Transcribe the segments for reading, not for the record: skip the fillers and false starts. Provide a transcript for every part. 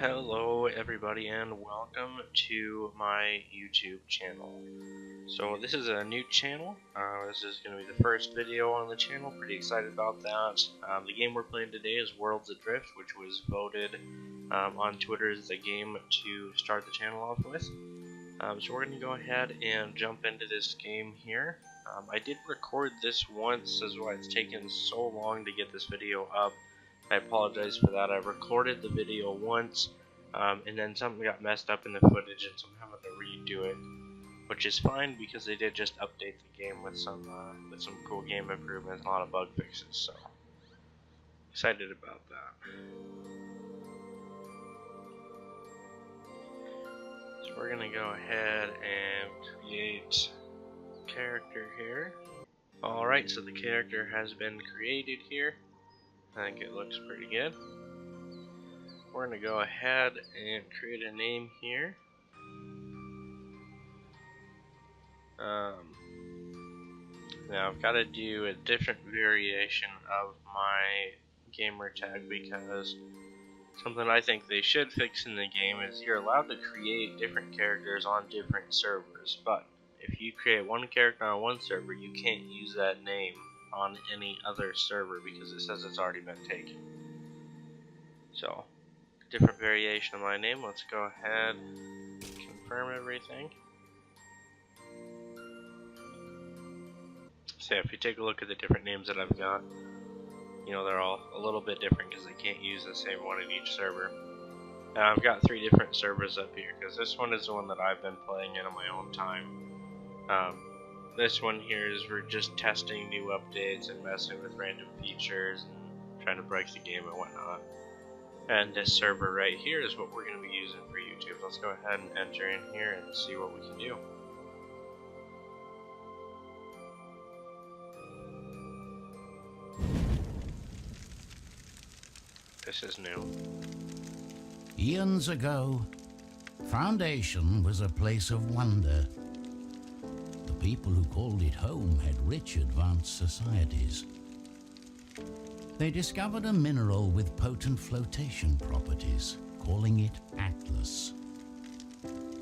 Hello everybody and welcome to my YouTube channel. So this is a new channel. This is going to be the first video on the channel. Pretty excited about that. The game we're playing today is Worlds Adrift, which was voted on Twitter as the game to start the channel off with. So we're going to go ahead and jump into this game here. I did record this once, as why it's taken so long to get this video up. I apologize for that. I recorded the video once, and then something got messed up in the footage, and so I'm having to redo it, which is fine because they did just update the game with some cool game improvements and a lot of bug fixes. So excited about that. So we're gonna go ahead and create a character here. All right, so the character has been created here. I think it looks pretty good. We're going to go ahead and create a name here. Now I've got to do a different variation of my gamer tag because something I think they should fix in the game is you're allowed to create different characters on different servers, but if you create one character on one server, you can't use that name on any other server because it says it's already been taken. So, different variation of my name. Let's go ahead and confirm everything. So if you take a look at the different names that I've got, you know, they're all a little bit different because they can't use the same one in each server. And I've got 3 different servers up here because this one is the one that I've been playing in on my own time. This one here is we're just testing new updates and messing with random features and trying to break the game and whatnot. And this server right here is what we're going to be using for YouTube. Let's go ahead and enter in here and see what we can do. This is new. Eons ago, Foundation was a place of wonder. The people who called it home had rich advanced societies. They discovered a mineral with potent flotation properties, calling it Atlas.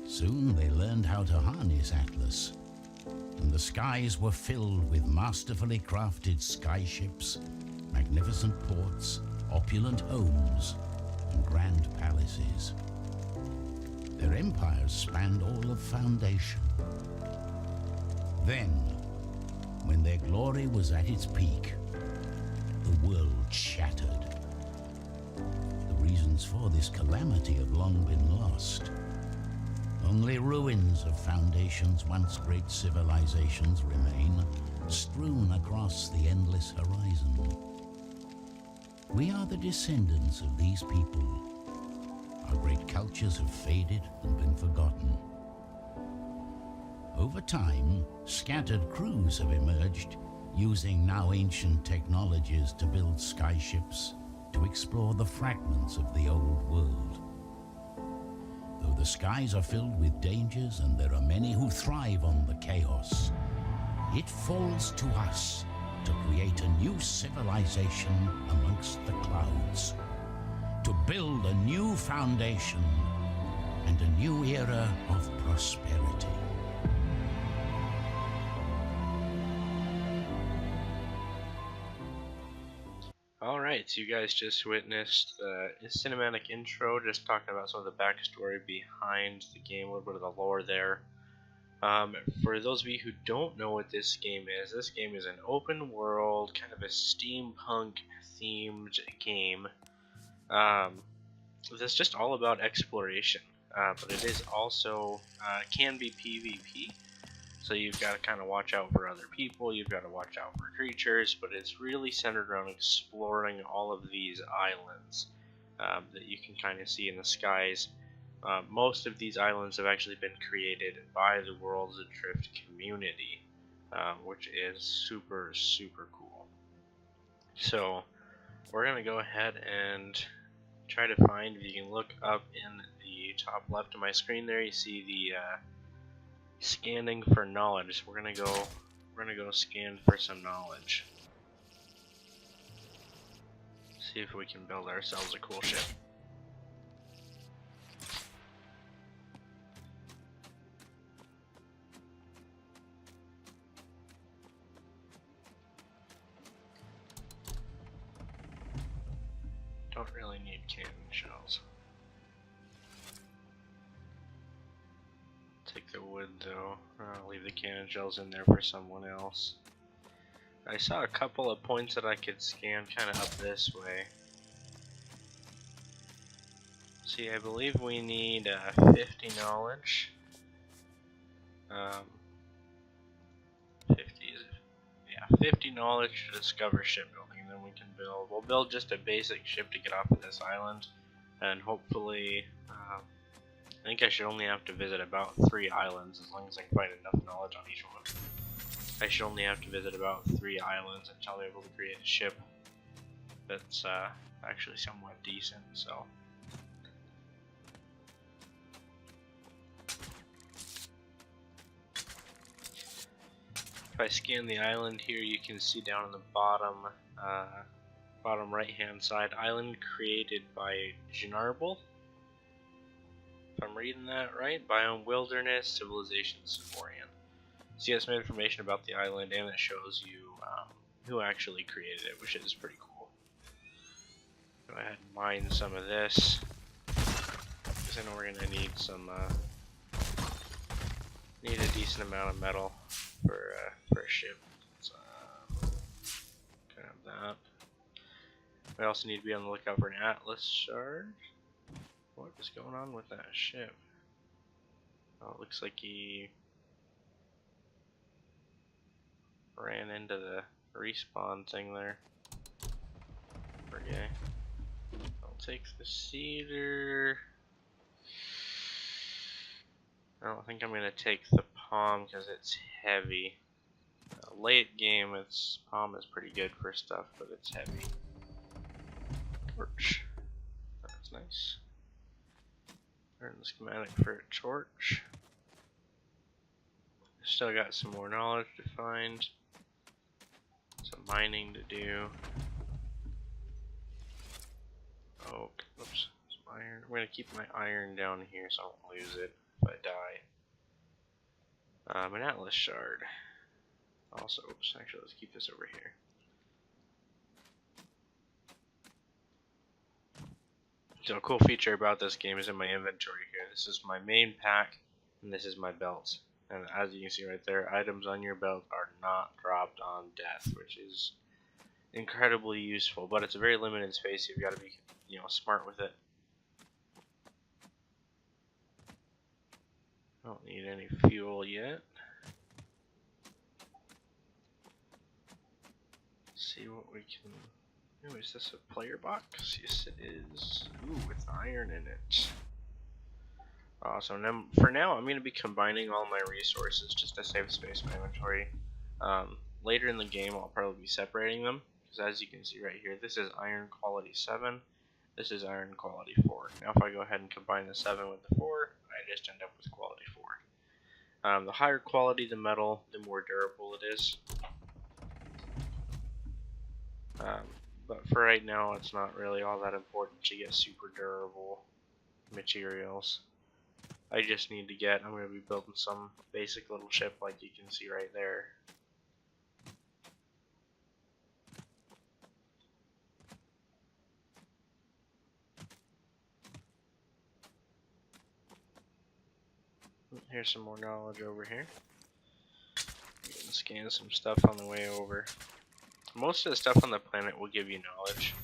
Soon they learned how to harness Atlas, and the skies were filled with masterfully crafted skyships, magnificent ports, opulent homes, and grand palaces. Their empires spanned all of Foundation. Then, when their glory was at its peak, the world shattered. The reasons for this calamity have long been lost. Only ruins of Foundation's once great civilizations remain, strewn across the endless horizon. We are the descendants of these people. Our great cultures have faded and been forgotten. Over time, scattered crews have emerged, using now ancient technologies to build skyships, to explore the fragments of the old world. Though the skies are filled with dangers and there are many who thrive on the chaos, it falls to us to create a new civilization amongst the clouds, to build a new foundation and a new era of prosperity. Alright, so you guys just witnessed the cinematic intro, just talking about some of the backstory behind the game, a little bit of the lore there. For those of you who don't know what this game is an open world, kind of a steampunk themed game. That's just all about exploration, but it is also, can be PvP. So you've got to kind of watch out for other people, you've got to watch out for creatures, but it's really centered around exploring all of these islands that you can kind of see in the skies. Most of these islands have actually been created by the Worlds Adrift community, which is super, super cool. So we're going to go ahead and try to find, if you can look up in the top left of my screen there, you see the scanning for knowledge. We're gonna go scan for some knowledge. See if we can build ourselves a cool ship. Don't really need cannon shells. Take the wood though. I'll leave the cannon shells in there for someone else. I saw a couple of points that I could scan kind of up this way. See, I believe we need 50 knowledge. 50 is it? Yeah, 50 knowledge to discover shipbuilding, and then we can build. We'll build just a basic ship to get off of this island, and hopefully, I think I should only have to visit about 3 islands as long as I can find enough knowledge on each one. I should only have to visit about 3 islands until I'm able to create a ship that's actually somewhat decent. So. If I scan the island here, you can see down on the bottom right hand side, island created by Ginarbel. If I'm reading that right, biome wilderness, civilization Siborian. So you have some information about the island, and it shows you who actually created it, which is pretty cool. Go ahead and mine some of this, because I know we're gonna need some need a decent amount of metal for a ship. So, can have that. We also need to be on the lookout for an Atlas shard. What is going on with that ship? Oh, it looks like he ran into the respawn thing there. Okay. I'll take the cedar. I don't think I'm gonna take the palm because it's heavy. Late game, its palm is pretty good for stuff, but it's heavy. Torch. That's nice. Learn the schematic for a torch. Still got some more knowledge to find. Some mining to do. Oh, oops. Some iron. I'm gonna keep my iron down here so I don't lose it if I die. An Atlas shard. Also, oops, actually, let's keep this over here. So a cool feature about this game is in my inventory here. This is my main pack, and this is my belt. And as you can see right there, items on your belt are not dropped on death, which is incredibly useful. But it's a very limited space. You've got to be, smart with it. I don't need any fuel yet. Let's see what we can. Oh, is this a player box? Yes, it is. Ooh, with iron in it. Awesome. Now, for now, I'm going to be combining all my resources just to save space in my inventory. Later in the game, I'll probably be separating them, because as you can see right here, this is iron quality 7. This is iron quality 4. Now, if I go ahead and combine the 7 with the 4, I just end up with quality 4. The higher quality the metal, the more durable it is. But for right now, it's not really all that important to get super durable materials. I just need to get, I'm going to be building some basic little ship like you can see right there. Here's some more knowledge over here. You can scan some stuff on the way over. Most of the stuff on the planet will give you knowledge,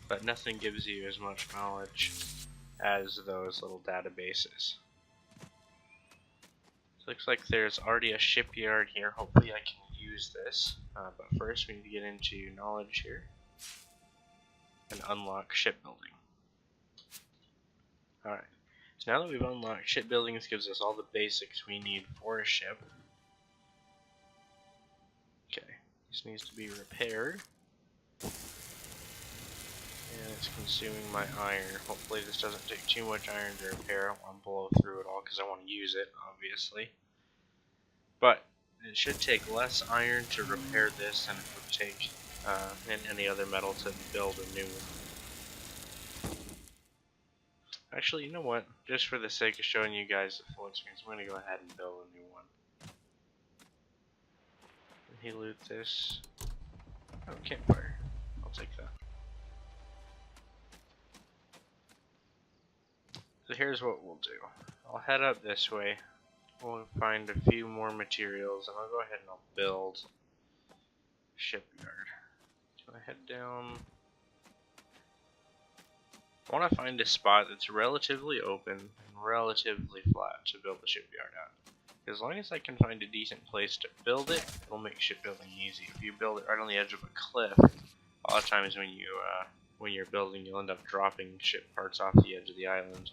but nothing gives you as much knowledge as those little databases. So looks like there's already a shipyard here. Hopefully I can use this, but first we need to get into knowledge here and unlock shipbuilding. Alright, so now that we've unlocked shipbuilding, this gives us all the basics we need for a ship. Okay, this needs to be repaired. And it's consuming my iron. Hopefully this doesn't take too much iron to repair. I don't want to blow through it all because I want to use it, obviously. But it should take less iron to repair this than it would take any other metal to build a new one. Actually, you know what? Just for the sake of showing you guys the full experience, I'm going to go ahead and build a new one. He loot this. Oh, campfire. I'll take that. So here's what we'll do. I'll head up this way. We'll find a few more materials, and I'll go ahead and I'll build shipyard. So I head down. I want to find a spot that's relatively open and relatively flat to build the shipyard at. As long as I can find a decent place to build it, it'll make shipbuilding easy. If you build it right on the edge of a cliff, a lot of times when you're building, you'll end up dropping ship parts off the edge of the island.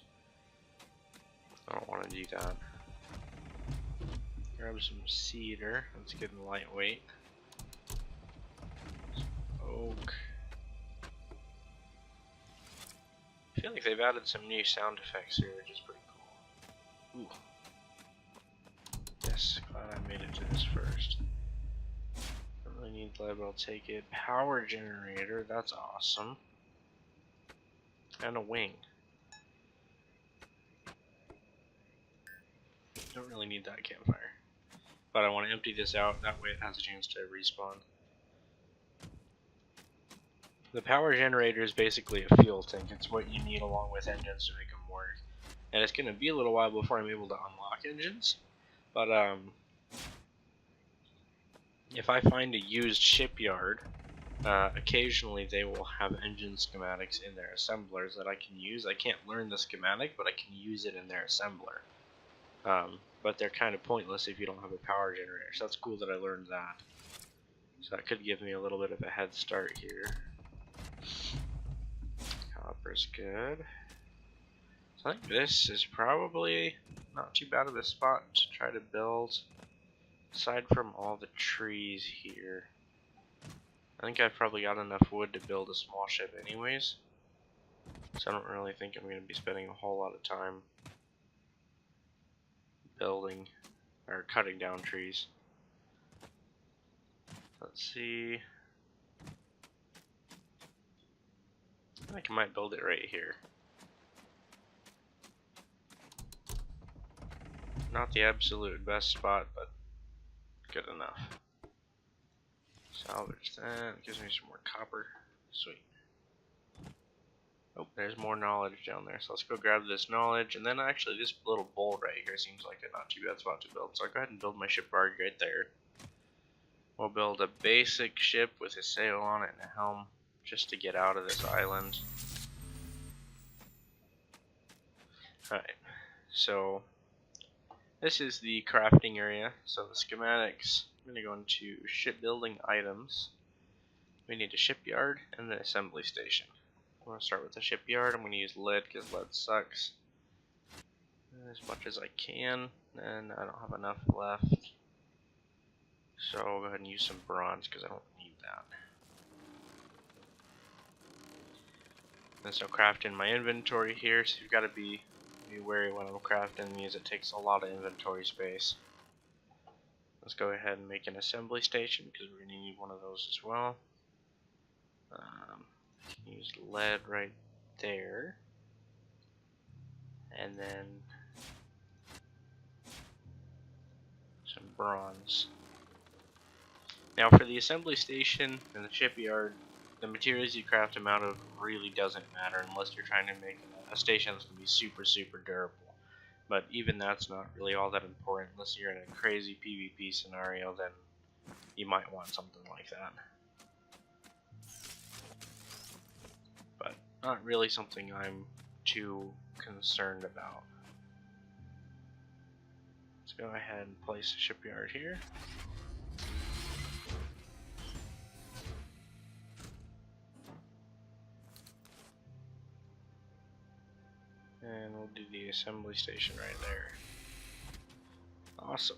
I don't want to do that. Grab some cedar. That's good and lightweight. Some oak. I feel like they've added some new sound effects here, which is pretty cool. Ooh. Yes, glad I made it to this first. Don't really need lead, but I'll take it. Power generator, that's awesome. And a wing. Don't really need that campfire. But I want to empty this out, that way it has a chance to respawn. The power generator is basically a fuel tank. It's what you need along with engines to make them work. And it's going to be a little while before I'm able to unlock engines. But if I find a used shipyard, occasionally they will have engine schematics in their assemblers that I can use. I can't learn the schematic, but I can use it in their assembler. But they're kind of pointless if you don't have a power generator. So that's cool that I learned that. So that could give me a little bit of a head start here. Copper's good. So I think this is probably not too bad of a spot to try to build. Aside from all the trees here, I think I've probably got enough wood to build a small ship anyways. So I don't really think I'm going to be spending a whole lot of time building or cutting down trees. Let's see. I think I might build it right here. Not the absolute best spot, but good enough. Salvage that. Gives me some more copper. Sweet. Oh, there's more knowledge down there. So let's go grab this knowledge. And then actually this little bowl right here seems like a not too bad spot to build. So I'll go ahead and build my shipyard right there. We'll build a basic ship with a sail on it and a helm just to get out of this island. Alright, so this is the crafting area. So the schematics, I'm going to go into shipbuilding items. We need a shipyard and an assembly station. I'm going to start with the shipyard. I'm going to use lead because lead sucks. As much as I can, and I don't have enough left. So I'll go ahead and use some bronze because I don't need that. And so crafting my inventory here, so you've got to be wary when I'm crafting these. It takes a lot of inventory space. Let's go ahead and make an assembly station because we're going to need one of those as well. Use lead right there, and then some bronze. Now for the assembly station and the shipyard, the materials you craft them out of really doesn't matter unless you're trying to make a station that's going to be super durable. But even that's not really all that important unless you're in a crazy PvP scenario, then you might want something like that. But not really something I'm too concerned about. Let's go ahead and place a shipyard here. And we'll do the assembly station right there. Awesome.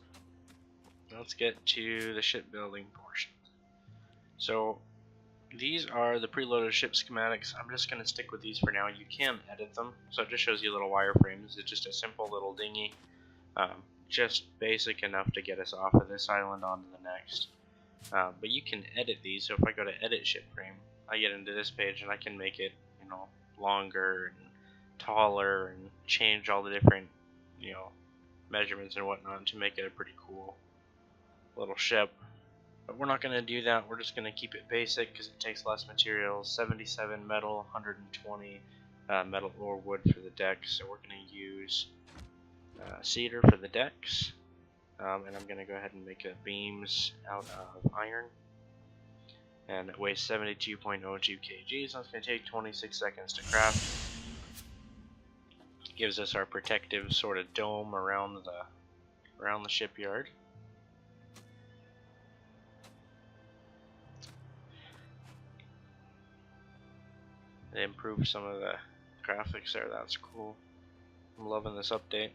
Let's get to the shipbuilding portion. So these are the preloaded ship schematics. I'm just going to stick with these for now. You can edit them. So it just shows you little wireframes. It's just a simple little dinghy. Just basic enough to get us off of this island onto the next. But you can edit these. So if I go to edit ship frame, I get into this page and I can make it, longer and taller and change all the different, measurements and whatnot to make it a pretty cool little ship. But we're not going to do that. We're just going to keep it basic because it takes less materials. 77 metal, 120 metal or wood for the decks. So we're going to use cedar for the decks, and I'm going to go ahead and make beams out of iron. And it weighs 72.02 kg, so it's going to take 26 seconds to craft. Gives us our protective sort of dome around the shipyard. They improved some of the graphics there. That's cool. I'm loving this update.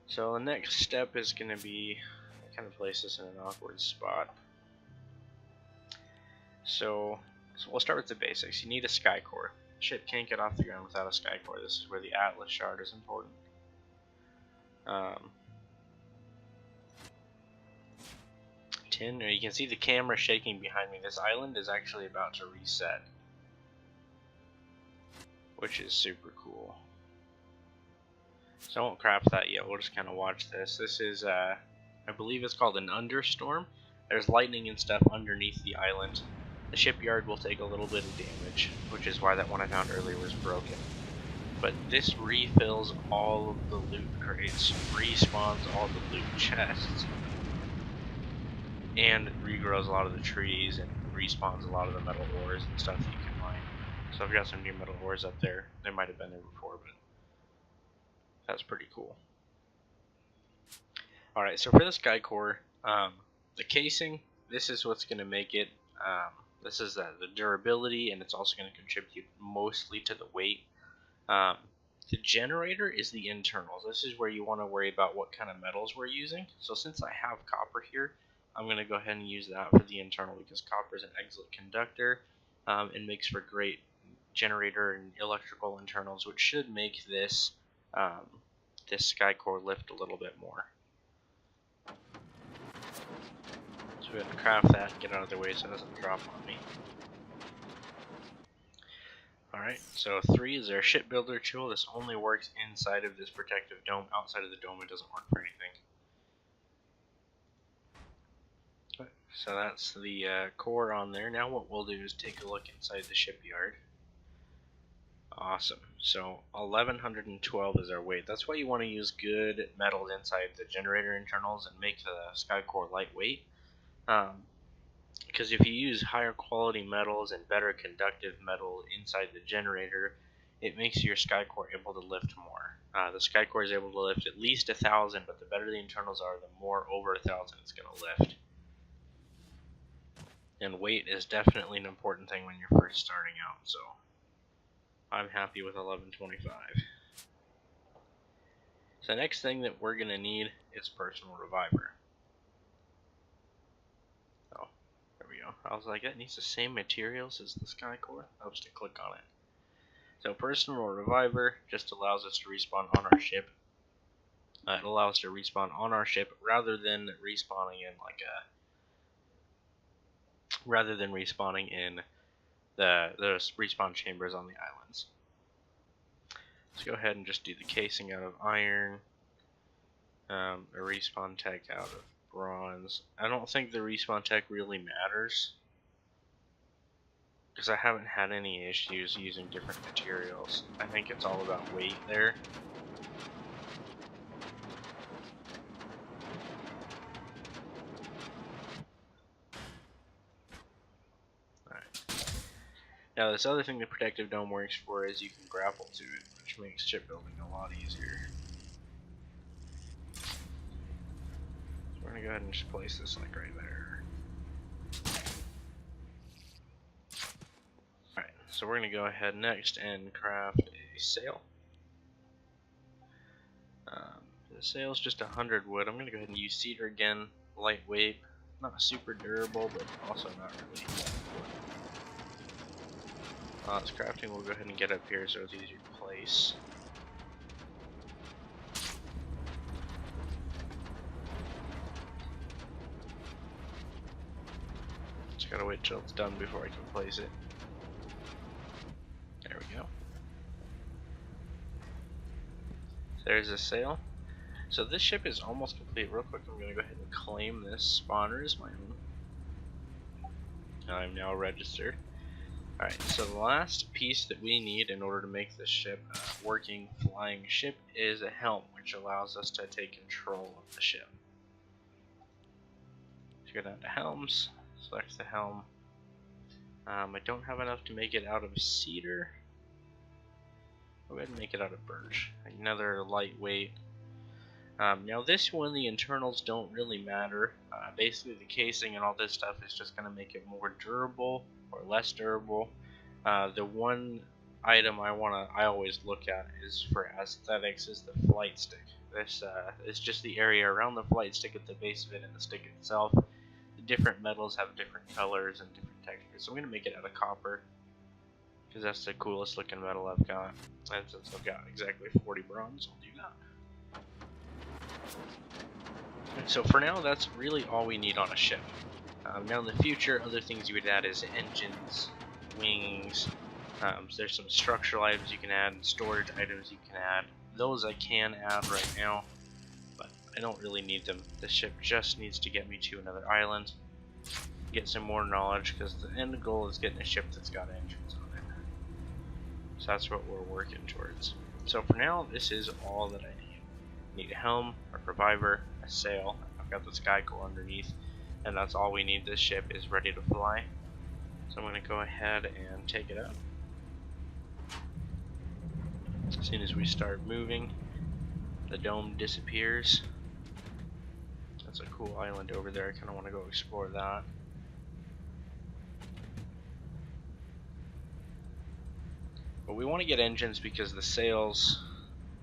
So the next step is going to be, I kind of place this in an awkward spot. So we'll start with the basics. You need a sky core. Ship can't get off the ground without a sky core. This is where the Atlas shard is important. Tin, or you can see the camera shaking behind me. This island is actually about to reset, which is super cool. So I won't craft that yet. We'll just kind of watch this. This is, I believe it's called an understorm. There's lightning and stuff underneath the island. The shipyard will take a little bit of damage, which is why that one I found earlier was broken. But this refills all of the loot crates, respawns all the loot chests, and regrows a lot of the trees and respawns a lot of the metal ores and stuff that you can mine. So I've got some new metal ores up there. They might have been there before, but that's pretty cool. Alright, so for the sky core, the casing, this is what's going to make it. This is the durability, and it's also going to contribute mostly to the weight. The generator is the internals. This is where you want to worry about what kind of metals we're using. So since I have copper here, I'm going to go ahead and use that for the internal, because copper is an excellent conductor and makes for great generator and electrical internals, which should make this this sky core lift a little bit more. So we're going to craft that, get out of the way so it doesn't drop on me. Alright, so 3 is our shipbuilder tool. This only works inside of this protective dome. Outside of the dome it doesn't work for anything. So that's the core on there. Now what we'll do is take a look inside the shipyard. Awesome. So 1112 is our weight. That's why you want to use good metals inside the generator internals and make the sky core lightweight. Because if you use higher quality metals and better conductive metal inside the generator, it makes your sky core able to lift more. The sky core is able to lift at least 1,000, but the better the internals are, the more over 1,000 it's going to lift. And weight is definitely an important thing when you're first starting out, so I'm happy with 1125. So the next thing that we're going to need is personal reviver. Oh, there we go. I was like, that needs the same materials as the sky core. I'll just click on it. So personal reviver just allows us to respawn on our ship. It allows us to respawn on our ship rather than respawning in the respawn chambers on the islands. Let's go ahead and just do the casing out of iron, a respawn tech out of bronze. I don't think the respawn tech really matters, because I haven't had any issues using different materials. I think it's all about weight there. Now this other thing the protective dome works for is you can grapple to it, which makes shipbuilding a lot easier. So we're going to go ahead and just place this like right there. Alright, so we're going to go ahead next and craft a sail. The sail's just 100 wood. I'm going to go ahead and use cedar again, lightweight, not super durable, but also not really. This crafting, we'll go ahead and get up here so it's easier to place. Just gotta wait till it's done before I can place it. There we go. There's a sail. So this ship is almost complete. Real quick, I'm gonna go ahead and claim this spawner as my own. I'm now registered. Alright, so the last piece that we need in order to make this ship a working flying ship is a helm, which allows us to take control of the ship. So go down to helms, select the helm. I don't have enough to make it out of cedar. Go ahead and make it out of birch. Another lightweight. Now this one, the internals don't really matter. Basically the casing and all this stuff is just going to make it more durable or less durable. The one item I always look at is for aesthetics is the flight stick. This is just the area around the flight stick at the base of it and the stick itself. The different metals have different colors and different textures, so I'm going to make it out of copper because that's the coolest looking metal I've got. And since I've got exactly 40 bronze, I'll do that. So for now, that's really all we need on a ship. Now in the future, other things you would add is engines, wings. So there's some structural items you can add, storage items you can add. Those I can add right now, but I don't really need them. The ship just needs to get me to another island, get some more knowledge, because the end goal is getting a ship that's got engines on it. So that's what we're working towards. So for now, this is all that I need. I need a helm, a reviver, a sail. I've got the sky core underneath, and that's all we need. This ship is ready to fly. So I'm going to go ahead and take it up. As soon as we start moving, the dome disappears. That's a cool island over there. I kind of want to go explore that. But we want to get engines because the sails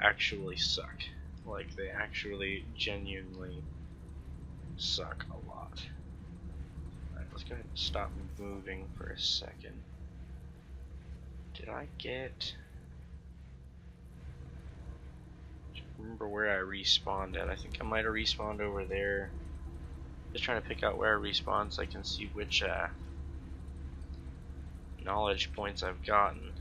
actually suck. Like, they actually genuinely suck a lot. Alright, let's go ahead and stop moving for a second. Did I get... remember where I respawned at. I think I might have respawned over there. Just trying to pick out where I respawned so I can see which knowledge points I've gotten.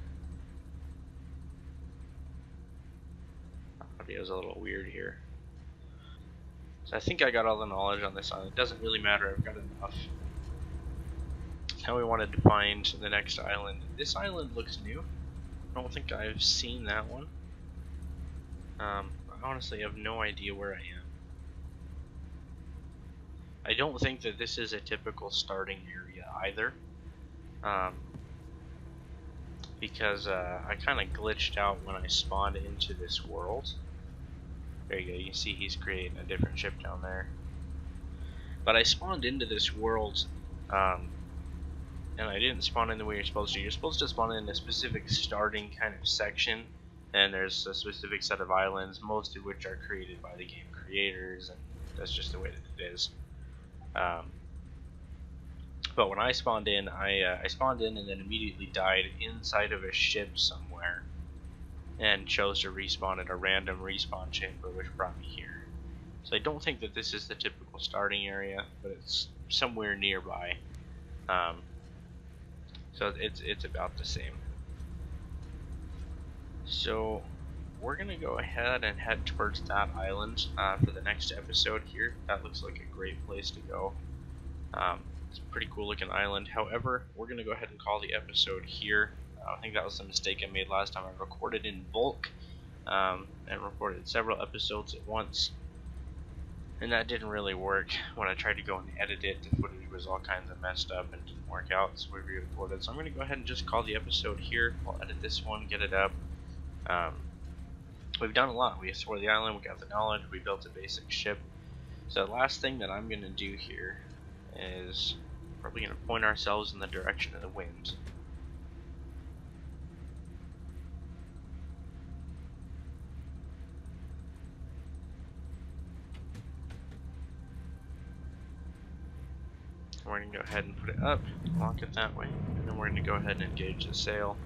Audio's a little weird here. So I think I got all the knowledge on this island. It doesn't really matter, I've got enough. Now we wanted to find the next island. This island looks new. I don't think I've seen that one. I honestly have no idea where I am. I don't think that this is a typical starting area either. Because I kind of glitched out when I spawned into this world. There you go, you can see he's creating a different ship down there. But I spawned into this world, and I didn't spawn in the way you're supposed to. You're supposed to spawn in a specific starting kind of section, and there's a specific set of islands, most of which are created by the game creators, and that's just the way that it is. But when I spawned in, I spawned in and then immediately died inside of a ship somewhere, and chose to respawn at a random respawn chamber, which brought me here. So I don't think that this is the typical starting area, but it's somewhere nearby. So it's about the same. So we're gonna go ahead and head towards that island for the next episode here. That looks like a great place to go. It's a pretty cool looking island. However, we're gonna go ahead and call the episode here. I think that was the mistake I made last time. I recorded in bulk and recorded several episodes at once, and that didn't really work. When I tried to go and edit it, the footage was all kinds of messed up and didn't work out, so we re-recorded. So I'm going to go ahead and just call the episode here. I'll edit this one, get it up. We've done a lot. We explored the island, we got the knowledge, we built a basic ship. So the last thing that I'm going to do here is probably going to point ourselves in the direction of the wind. We're going to go ahead and put it up, lock it that way, and then we're going to go ahead and engage the sail.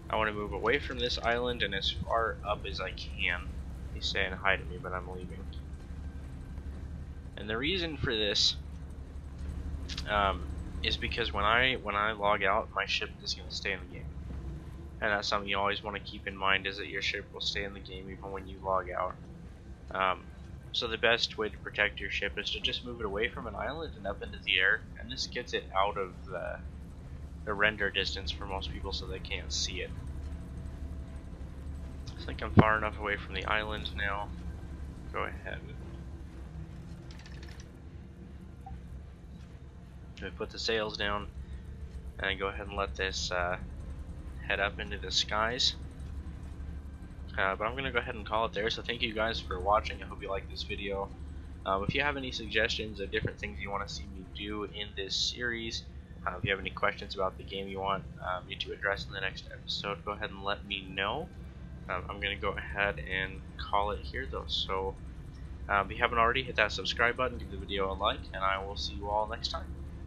I want to move away from this island and as far up as I can. He's saying hi to me, but I'm leaving. And the reason for this is because when I log out, my ship is going to stay in the game. And that's something you always want to keep in mind, is that your ship will stay in the game even when you log out. So the best way to protect your ship is to just move it away from an island and up into the air, and this gets it out of the the render distance for most people so they can't see it. I think I'm far enough away from the island now. Go ahead. We put the sails down and go ahead and let this head up into the skies. But I'm going to go ahead and call it there. So thank you guys for watching. I hope you liked this video. If you have any suggestions of different things you want to see me do in this series, if you have any questions about the game you want me to address in the next episode, go ahead and let me know. I'm going to go ahead and call it here though. So if you haven't already, hit that subscribe button, give the video a like, and I will see you all next time.